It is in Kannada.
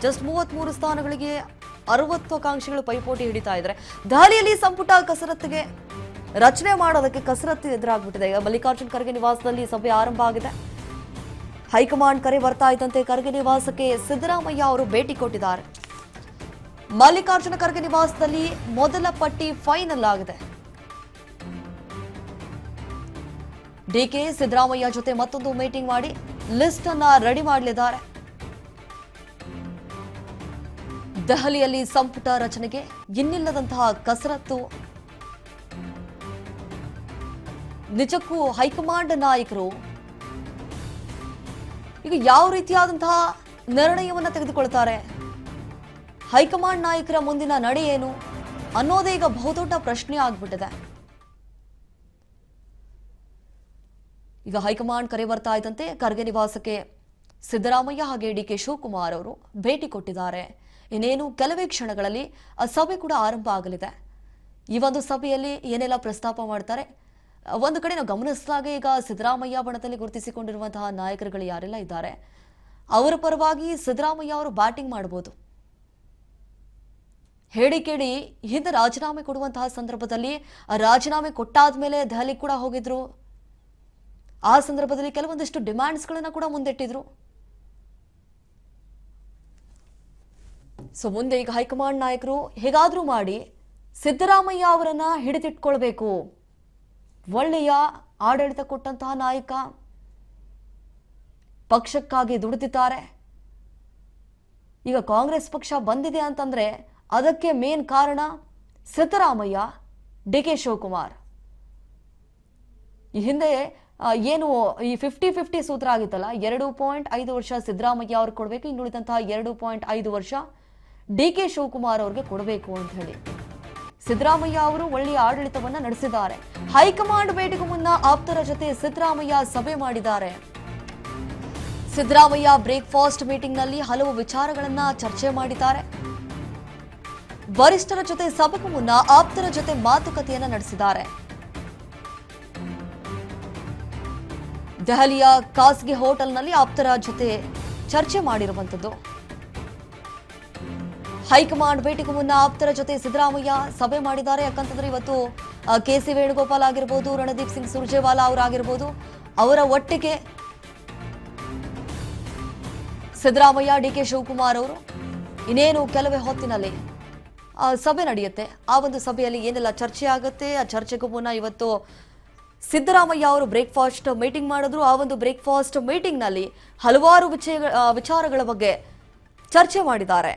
ಜಸ್ಟ್ 33 ಸ್ಥಾನಗಳಿಗೆ 60 ಆಕಾಂಕ್ಷಿಗಳು ಪೈಪೋಟಿ ಹಿಡಿತಾ ಇದ್ದಾರೆ. ದೆಹಲಿಯಲ್ಲಿ ಸಂಪುಟ ಕಸರತ್ತಿಗೆ ರಚನೆ ಮಾಡೋದಕ್ಕೆ ಕಸರತ್ತು ಎದುರಾಗ್ಬಿಟ್ಟಿದೆ. ಈಗ ಮಲ್ಲಿಕಾರ್ಜುನ್ ಖರ್ಗೆ ನಿವಾಸದಲ್ಲಿ ಸಭೆ ಆರಂಭ ಆಗಿದೆ. ಹೈಕಮಾಂಡ್ ಕರೆ ಬರ್ತಾ ಇದ್ದಂತೆ ಖರ್ಗೆ ನಿವಾಸಕ್ಕೆ ಸಿದ್ದರಾಮಯ್ಯ ಅವರು ಭೇಟಿ ಕೊಟ್ಟಿದ್ದಾರೆ. ಮಲ್ಲಿಕಾರ್ಜುನ ಖರ್ಗೆ ನಿವಾಸದಲ್ಲಿ ಮೊದಲ ಪಟ್ಟಿ ಫೈನಲ್ ಆಗಿದೆ. ಡಿಕೆ ಸಿದ್ದರಾಮಯ್ಯ ಜೊತೆ ಮತ್ತೊಂದು ಮೀಟಿಂಗ್ ಮಾಡಿ ಲಿಸ್ಟ್ ಅನ್ನ ರೆಡಿ ಮಾಡಲಿದ್ದಾರೆ. ದೆಹಲಿಯಲ್ಲಿ ಸಂಪುಟ ರಚನೆಗೆ ಇನ್ನಿಲ್ಲದಂತಹ ಕಸರತ್ತು. ನಿಜಕ್ಕೂ ಹೈಕಮಾಂಡ್ ನಾಯಕರು ಈಗ ಯಾವ ರೀತಿಯಾದಂತಹ ನಿರ್ಣಯವನ್ನ ತೆಗೆದುಕೊಳ್ತಾರೆ, ಹೈಕಮಾಂಡ್ ನಾಯಕರ ಮುಂದಿನ ನಡೆ ಏನು ಅನ್ನೋದೇ ಈಗ ಬಹುದೊಡ್ಡ ಪ್ರಶ್ನೆ ಆಗ್ಬಿಟ್ಟಿದೆ. ಈಗ ಹೈಕಮಾಂಡ್ ಕರೆ ಬರ್ತಾ ಇದ್ದಂತೆ ಖರ್ಗೆ ನಿವಾಸಕ್ಕೆ ಸಿದ್ದರಾಮಯ್ಯ ಹಾಗೆ ಡಿಕೆ ಶಿವಕುಮಾರ್ ಅವರು ಭೇಟಿ ಕೊಟ್ಟಿದ್ದಾರೆ. ಇನ್ನೇನು ಕೆಲವೇ ಕ್ಷಣಗಳಲ್ಲಿ ಆ ಸಭೆ ಕೂಡ ಆರಂಭ ಆಗಲಿದೆ. ಈ ಒಂದು ಸಭೆಯಲ್ಲಿ ಏನೆಲ್ಲ ಪ್ರಸ್ತಾಪ ಮಾಡ್ತಾರೆ, ಒಂದು ಕಡೆ ನಾವು ಗಮನಿಸಿದಾಗ ಈಗ ಸಿದ್ದರಾಮಯ್ಯ ಬಣದಲ್ಲಿ ಗುರುತಿಸಿಕೊಂಡಿರುವಂತಹ ನಾಯಕರುಗಳು ಯಾರೆಲ್ಲ ಇದ್ದಾರೆ ಅವರ ಪರವಾಗಿ ಸಿದ್ದರಾಮಯ್ಯ ಅವರು ಬ್ಯಾಟಿಂಗ್ ಮಾಡಬಹುದು. ಹೇಳಿಕೆಡಿ ಹಿಂದೆ ರಾಜೀನಾಮೆ ಕೊಡುವಂತಹ ಸಂದರ್ಭದಲ್ಲಿ ರಾಜೀನಾಮೆ ಕೊಟ್ಟಾದ್ಮೇಲೆ ದೆಹಲಿ ಕೂಡ ಹೋಗಿದ್ರು. ಆ ಸಂದರ್ಭದಲ್ಲಿ ಕೆಲವೊಂದಿಷ್ಟು ಡಿಮ್ಯಾಂಡ್ಸ್ಗಳನ್ನ ಕೂಡ ಮುಂದಿಟ್ಟಿದ್ರು. ಸೊ ಮುಂದೆ ಈಗ ಹೈಕಮಾಂಡ್ ನಾಯಕರು ಹೇಗಾದ್ರೂ ಮಾಡಿ ಸಿದ್ದರಾಮಯ್ಯ ಅವರನ್ನ ಹಿಡಿದಿಟ್ಕೊಳ್ಬೇಕು. ಒಳ್ಳೆಯ ಆಡಳಿತ ಕೊಟ್ಟಂತಹ ನಾಯಕ, ಪಕ್ಷಕ್ಕಾಗಿ ದುಡಿದಿದ್ದಾರೆ. ಈಗ ಕಾಂಗ್ರೆಸ್ ಪಕ್ಷ ಬಂದಿದೆ ಅಂತಂದ್ರೆ ಅದಕ್ಕೆ ಮೇನ್ ಕಾರಣ ಸಿದ್ದರಾಮಯ್ಯ, ಡಿಕೆ ಶಿವಕುಮಾರ್. ಈ ಹಿಂದೆ ಏನು ಈ 50-50 ಸೂತ್ರ ಆಗಿತ್ತಲ್ಲ, 2.5 ವರ್ಷ ಸಿದ್ದರಾಮಯ್ಯ ಅವ್ರಿಗೆ ಕೊಡಬೇಕು, ಇನ್ನುಳಿದಂತಹ 2.5 ವರ್ಷ ಡಿಕೆ ಶಿವಕುಮಾರ್ ಅವ್ರಿಗೆ ಕೊಡಬೇಕು ಅಂತ ಹೇಳಿ ಸಿದ್ದರಾಮಯ್ಯ ಅವರು ಒಳ್ಳೆಯ ಆಡಳಿತವನ್ನ ನಡೆಸಿದ್ದಾರೆ. ಹೈಕಮಾಂಡ್ ಭೇಟಿಗೂ ಮುನ್ನ ಆಪ್ತರ ಜೊತೆ ಸಿದ್ದರಾಮಯ್ಯ ಸಭೆ ಮಾಡಿದ್ದಾರೆ. ಸಿದ್ದರಾಮಯ್ಯ ಬ್ರೇಕ್ಫಾಸ್ಟ್ ಮೀಟಿಂಗ್ ನಲ್ಲಿ ಹಲವು ವಿಚಾರಗಳನ್ನ ಚರ್ಚೆ ಮಾಡಿದ್ದಾರೆ. ವರಿಷ್ಠರ ಜೊತೆ ಸಭೆಗೂ ಮುನ್ನ ಆಪ್ತರ ಜೊತೆ ಮಾತುಕತೆಯನ್ನ ನಡೆಸಿದ್ದಾರೆ. ದೆಹಲಿಯ ಖಾಸಗಿ ಹೋಟೆಲ್ನಲ್ಲಿ ಆಪ್ತರ ಜೊತೆ ಚರ್ಚೆ ಮಾಡಿರುವಂತದ್ದು. ಹೈಕಮಾಂಡ್ ಭೇಟಿಗೂ ಮುನ್ನ ಆಪ್ತರ ಜೊತೆ ಸಿದ್ದರಾಮಯ್ಯ ಸಭೆ ಮಾಡಿದ್ದಾರೆ. ಯಾಕಂತಂದ್ರೆ ಇವತ್ತು KC ವೇಣುಗೋಪಾಲ್ ಆಗಿರ್ಬೋದು, ರಣದೀಪ್ ಸಿಂಗ್ ಸುರ್ಜೇವಾಲಾ ಅವರಾಗಿರ್ಬೋದು, ಅವರ ಒಟ್ಟಿಗೆ ಸಿದ್ದರಾಮಯ್ಯ, ಡಿಕೆ ಶಿವಕುಮಾರ್ ಅವರು ಇನ್ನೇನು ಕೆಲವೇ ಹೊತ್ತಿನಲ್ಲಿ ಸಭೆ ನಡೆಯುತ್ತೆ. ಆ ಒಂದು ಸಭೆಯಲ್ಲಿ ಏನೆಲ್ಲ ಚರ್ಚೆ ಆಗುತ್ತೆ, ಆ ಚರ್ಚೆಗೂ ಮುನ್ನ ಇವತ್ತು ಸಿದ್ದರಾಮಯ್ಯ ಅವರು ಬ್ರೇಕ್ಫಾಸ್ಟ್ ಮೀಟಿಂಗ್ ಮಾಡಿದ್ರು. ಆ ಒಂದು ಬ್ರೇಕ್ಫಾಸ್ಟ್ ಮೀಟಿಂಗ್ ನಲ್ಲಿ ಹಲವಾರು ವಿಚಾರಗಳ ಬಗ್ಗೆ ಚರ್ಚೆ ಮಾಡಿದ್ದಾರೆ.